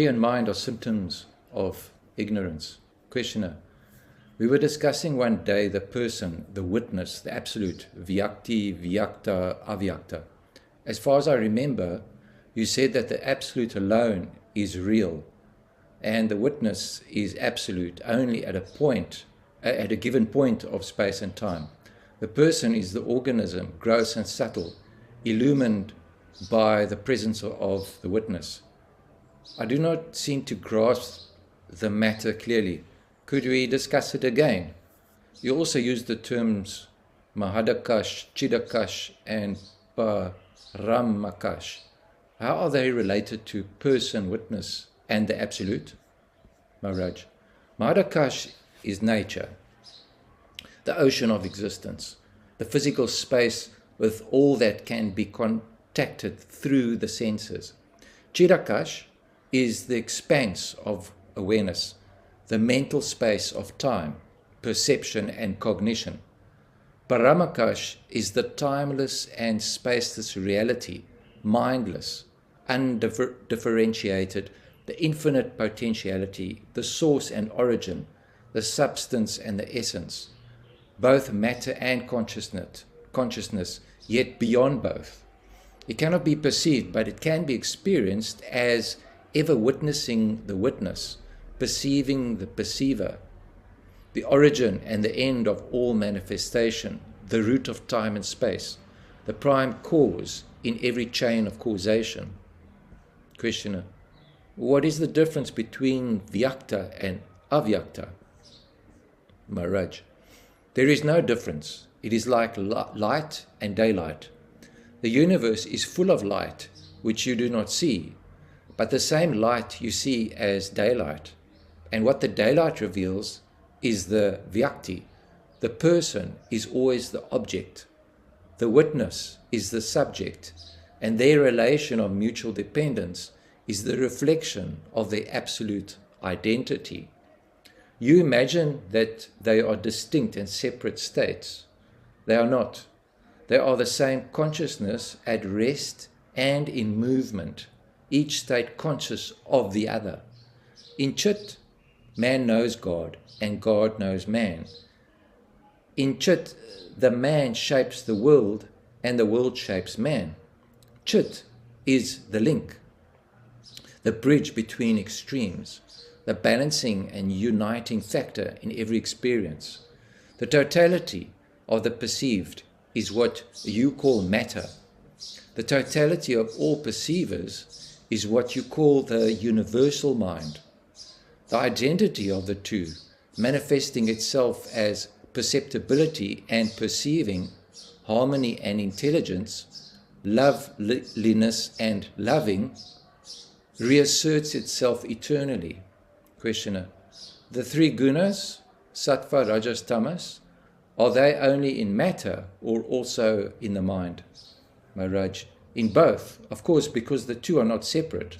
body and mind are symptoms of ignorance. Questioner, we were discussing one day the person, the witness, the absolute, Vyakti, Vyakta, Avyakta. As far as I remember, you said that the absolute alone is real, and the witness is absolute only at a given point of space and time. The person is the organism, gross and subtle, illumined by the presence of the witness. I do not seem to grasp the matter clearly. Could we discuss it again? You also used the terms Mahadakash, Chidakash, and Paramakash. How are they related to person, witness, and the absolute? Maharaj, Mahadakash is nature, the ocean of existence, the physical space with all that can be contacted through the senses. Chidakash is the expanse of awareness, the mental space of time, perception and cognition. Paramakash is the timeless and spaceless reality, mindless, undifferentiated, the infinite potentiality, the source and origin, the substance and the essence, both matter and consciousness, yet beyond both. It cannot be perceived, but it can be experienced as ever witnessing the witness, perceiving the perceiver, the origin and the end of all manifestation, the root of time and space, the prime cause in every chain of causation. Questioner, what is the difference between Vyakta and Avyakta? Maharaj, there is no difference. It is like light and daylight. The universe is full of light, which you do not see, but the same light you see as daylight. And what the daylight reveals is the Vyakti. The person is always the object. The witness is the subject, and their relation of mutual dependence is the reflection of their absolute identity. You imagine that they are distinct and separate states. They are not. They are the same consciousness at rest and in movement, each state conscious of the other. In Chit, man knows God and God knows man. In Chit, the man shapes the world and the world shapes man. Chit is the link, the bridge between extremes, the balancing and uniting factor in every experience. The totality of the perceived is what you call matter. The totality of all perceivers is what you call the universal mind. The identity of the two, manifesting itself as perceptibility and perceiving, harmony and intelligence, loveliness and loving, reasserts itself eternally. Questioner, the three gunas, sattva, rajas, tamas, are they only in matter or also in the mind? Maharaj, in both, of course, because the two are not separate.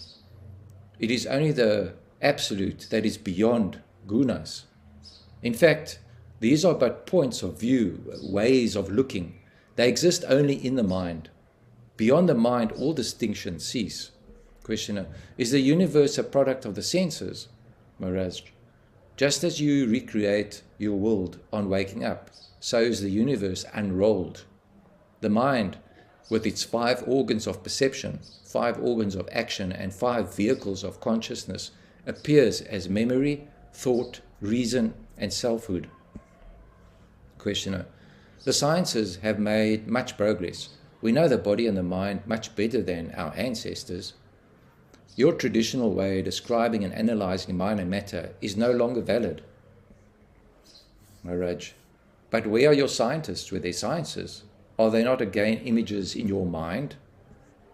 It is only the absolute that is beyond gunas. In fact, these are but points of view, ways of looking. They exist only in the mind. Beyond the mind, all distinctions cease. Questioner, is the universe a product of the senses? Maharaj, just as you recreate your world on waking up, so is the universe unrolled. The mind, with its 5 organs of perception, 5 organs of action, and 5 vehicles of consciousness, appears as memory, thought, reason, and selfhood. Questioner, the sciences have made much progress. We know the body and the mind much better than our ancestors. Your traditional way of describing and analyzing mind and matter is no longer valid. Maharaj, but where are your scientists with their sciences? Are they not again images in your mind?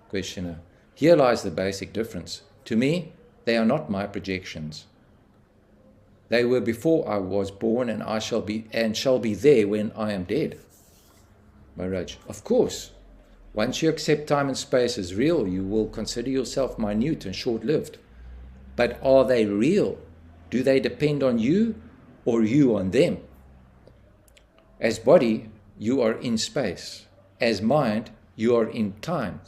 Questioner, here lies the basic difference. To me, they are not my projections. They were before I was born, and I shall be there when I am dead. Maharaj, of course. Once you accept time and space as real, you will consider yourself minute and short-lived. But are they real? Do they depend on you or you on them? As body, you are in space. As mind, you are in time.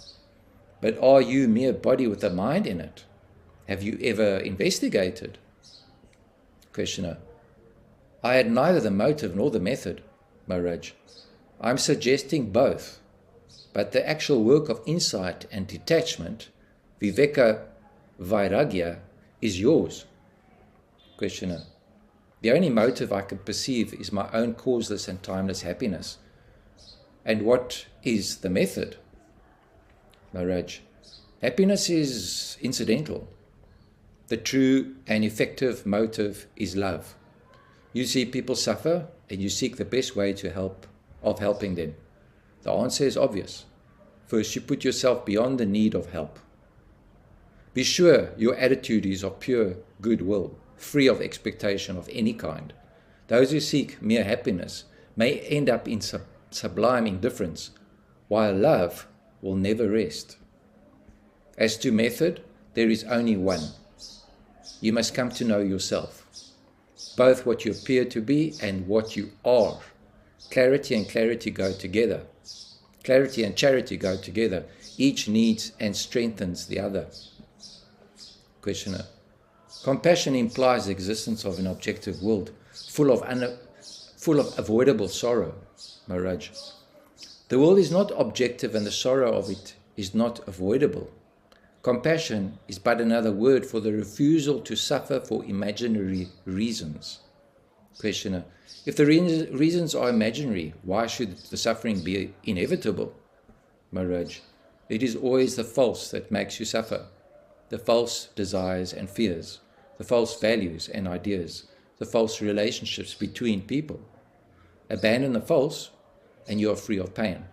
But are you mere body with a mind in it? Have you ever investigated? Questioner. I had neither the motive nor the method, Maharaj. I'm suggesting both, but the actual work of insight and detachment, viveka vairagya, is yours. Questioner. The only motive I can perceive is my own causeless and timeless happiness. And what is the method? Maharaj. Happiness is incidental. The true and effective motive is love. You see people suffer and you seek the best way of helping them. The answer is obvious. First, you put yourself beyond the need of help. Be sure your attitude is of pure goodwill, free of expectation of any kind. Those who seek mere happiness may end up in sublime indifference, while love will never rest. As to method, there is only one. You must come to know yourself, both what you appear to be and what you are. Clarity and clarity go together. Clarity and charity go together. Each needs and strengthens the other. Questioner. Compassion implies the existence of an objective world, full of avoidable sorrow, Maharaj. The world is not objective and the sorrow of it is not avoidable. Compassion is but another word for the refusal to suffer for imaginary reasons. Questioner. If the reasons are imaginary, why should the suffering be inevitable? Maharaj. It is always the false that makes you suffer. The false desires and fears, the false values and ideas, the false relationships between people. Abandon the false and you are free of pain.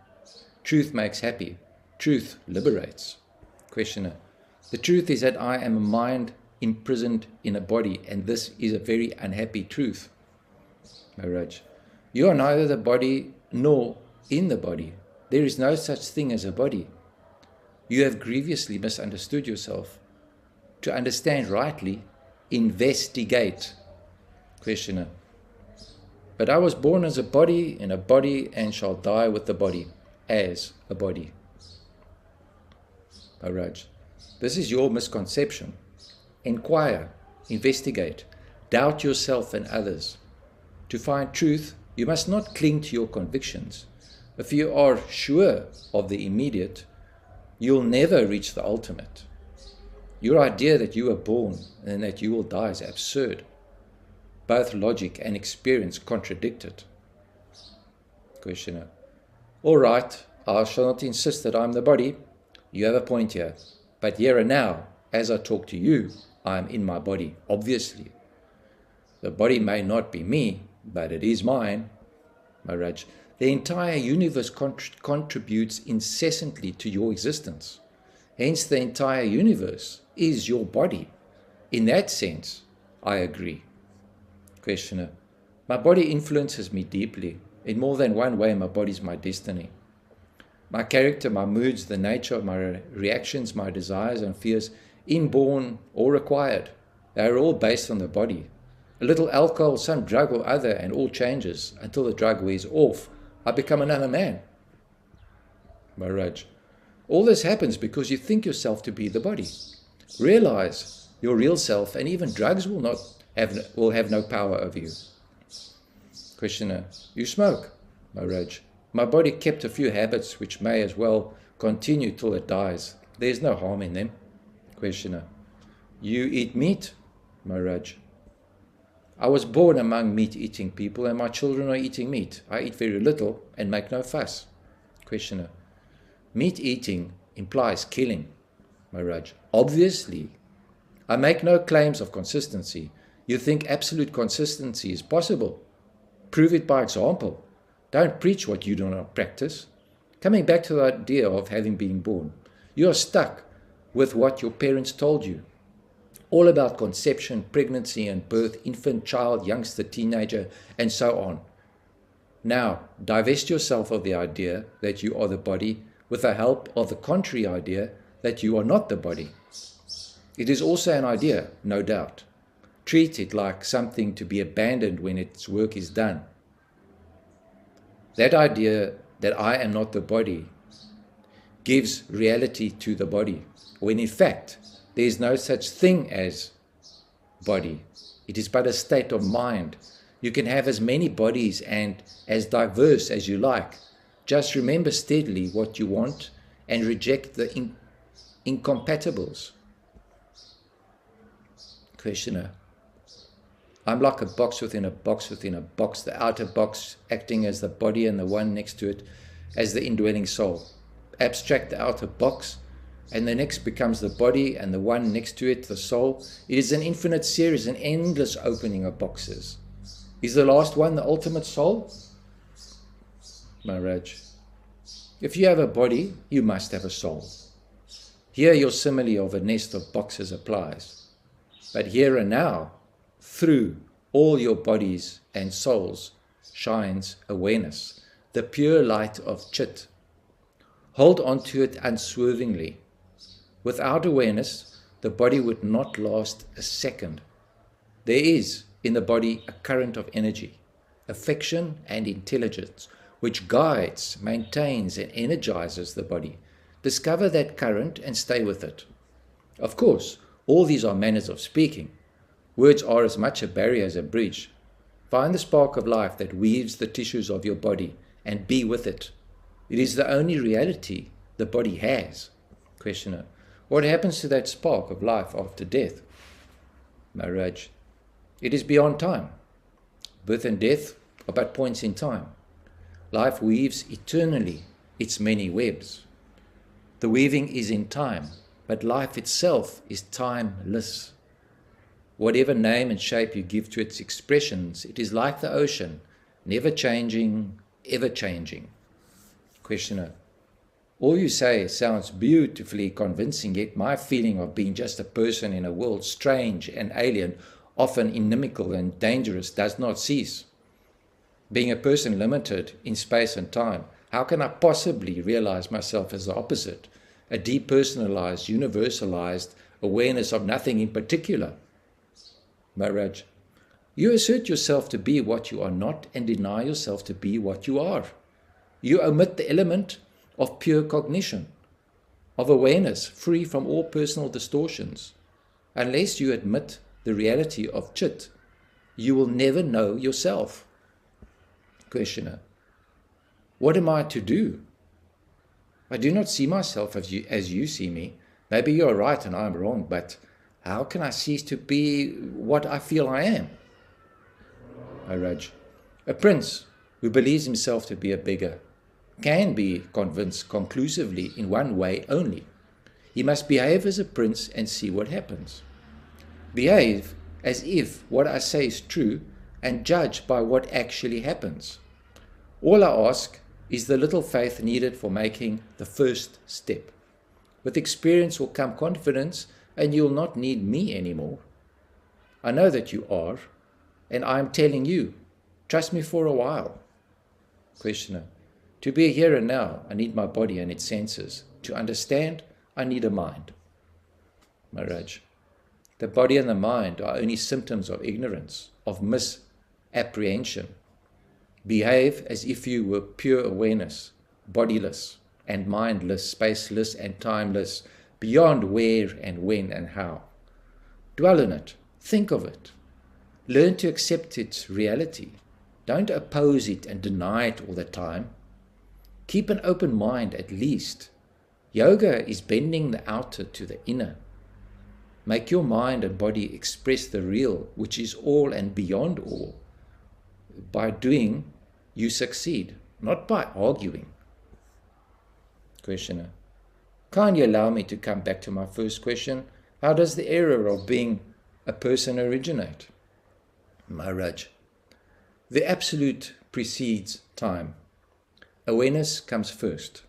Truth makes happy. Truth liberates. Questioner. The truth is that I am a mind imprisoned in a body, and this is a very unhappy truth. Maharaj. You are neither the body nor in the body. There is no such thing as a body. You have grievously misunderstood yourself. To understand rightly, investigate. Questioner. But I was born as a body in a body and shall die with the body, as a body. Maharaj. This is your misconception. Inquire, investigate, doubt yourself and others. To find truth, you must not cling to your convictions. If you are sure of the immediate, you'll never reach the ultimate. Your idea that you were born and that you will die is absurd. Both logic and experience contradict it. Questioner. All right, I shall not insist that I'm the body. You have a point here. But here and now, as I talk to you, I am in my body, obviously. The body may not be me, but it is mine. Maharaj. The entire universe contributes incessantly to your existence. Hence, the entire universe is your body. In that sense, I agree. Questioner. My body influences me deeply. In more than one way, my body is my destiny. My character, my moods, the nature of my reactions, my desires and fears, inborn or acquired, they are all based on the body. A little alcohol, some drug or other, and all changes. Until the drug wears off, I become another man. Maharaj. All this happens because you think yourself to be the body. Realize your real self, and even drugs will have no power over you. Questioner. You smoke. Maharaj. My body kept a few habits which may as well continue till it dies. There is no harm in them. Questioner. You eat meat. Maharaj. I was born among meat-eating people, and my children are eating meat. I eat very little and make no fuss. Questioner. Meat-eating implies killing. Maharaj. Obviously. I make no claims of consistency. You think absolute consistency is possible. Prove it by example. Don't preach what you do not practice. Coming back to the idea of having been born, you are stuck with what your parents told you. All about conception, pregnancy and birth, infant, child, youngster, teenager, and so on. Now, divest yourself of the idea that you are the body with the help of the contrary idea that you are not the body. It is also an idea, no doubt. Treat it like something to be abandoned when its work is done. That idea that I am not the body gives reality to the body, when in fact There is no such thing as body. It is but a state of mind. You can have as many bodies and as diverse as you like. Just remember steadily what you want and reject the incompatibles. Questioner. I'm like a box within a box within a box, the outer box acting as the body and the one next to it as the indwelling soul. Abstract the outer box, and the next becomes the body, and the one next to it, the soul. It is an infinite series, an endless opening of boxes. Is the last one the ultimate soul? Maharaj. If you have a body, you must have a soul. Here your simile of a nest of boxes applies. But here and now, through all your bodies and souls, shines awareness, the pure light of Chit. Hold on to it unswervingly. Without awareness, the body would not last a second. There is in the body a current of energy, affection and intelligence, which guides, maintains and energizes the body. Discover that current and stay with it. Of course, all these are manners of speaking. Words are as much a barrier as a bridge. Find the spark of life that weaves the tissues of your body and be with it. It is the only reality the body has. Questioner. What happens to that spark of life after death? Maharaj. It is beyond time. Birth and death are but points in time. Life weaves eternally its many webs. The weaving is in time, but life itself is timeless. Whatever name and shape you give to its expressions, it is like the ocean, never changing, ever changing. Questioner. All you say sounds beautifully convincing, yet my feeling of being just a person in a world strange and alien, often inimical and dangerous, does not cease. Being a person limited in space and time, how can I possibly realize myself as the opposite, a depersonalized, universalized awareness of nothing in particular? Maharaj, you assert yourself to be what you are not and deny yourself to be what you are. You omit the element of pure cognition, of awareness free from all personal distortions. Unless you admit the reality of Chit, you will never know yourself. Questioner. What am I to do? I do not see myself as you see me. Maybe you are right and I am wrong, but how can I cease to be what I feel I am? Maharaj. A prince who believes himself to be a beggar can be convinced conclusively in one way only. He must behave as a prince and see what happens. Behave as if what I say is true and judge by what actually happens. All I ask is the little faith needed for making the first step. With experience will come confidence, and you will not need me anymore. I know that you are, and I am telling you, trust me for a while. Questioner. To be here and now, I need my body and its senses. To understand, I need a mind. Maharaj. The body and the mind are only symptoms of ignorance, of misapprehension. Behave as if you were pure awareness, bodiless and mindless, spaceless and timeless, beyond where and when and how. Dwell in it, think of it. Learn to accept its reality. Don't oppose it and deny it all the time. Keep an open mind at least. Yoga is bending the outer to the inner. Make your mind and body express the real, which is all and beyond all. By doing, you succeed, not by arguing. Questioner. Kindly allow me to come back to my first question. How does the error of being a person originate? Maharaj. The absolute precedes time. Awareness comes first.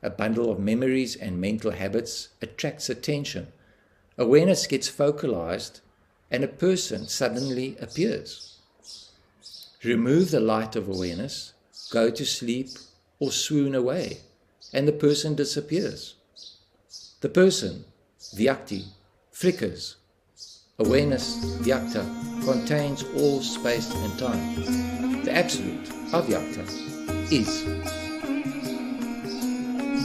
A bundle of memories and mental habits attracts attention. Awareness gets focalized and a person suddenly appears. Remove the light of awareness, go to sleep or swoon away, and the person disappears. The person, Vyakti, flickers. Awareness, Vyakta, contains all space and time. The absolute, Avyakta, is.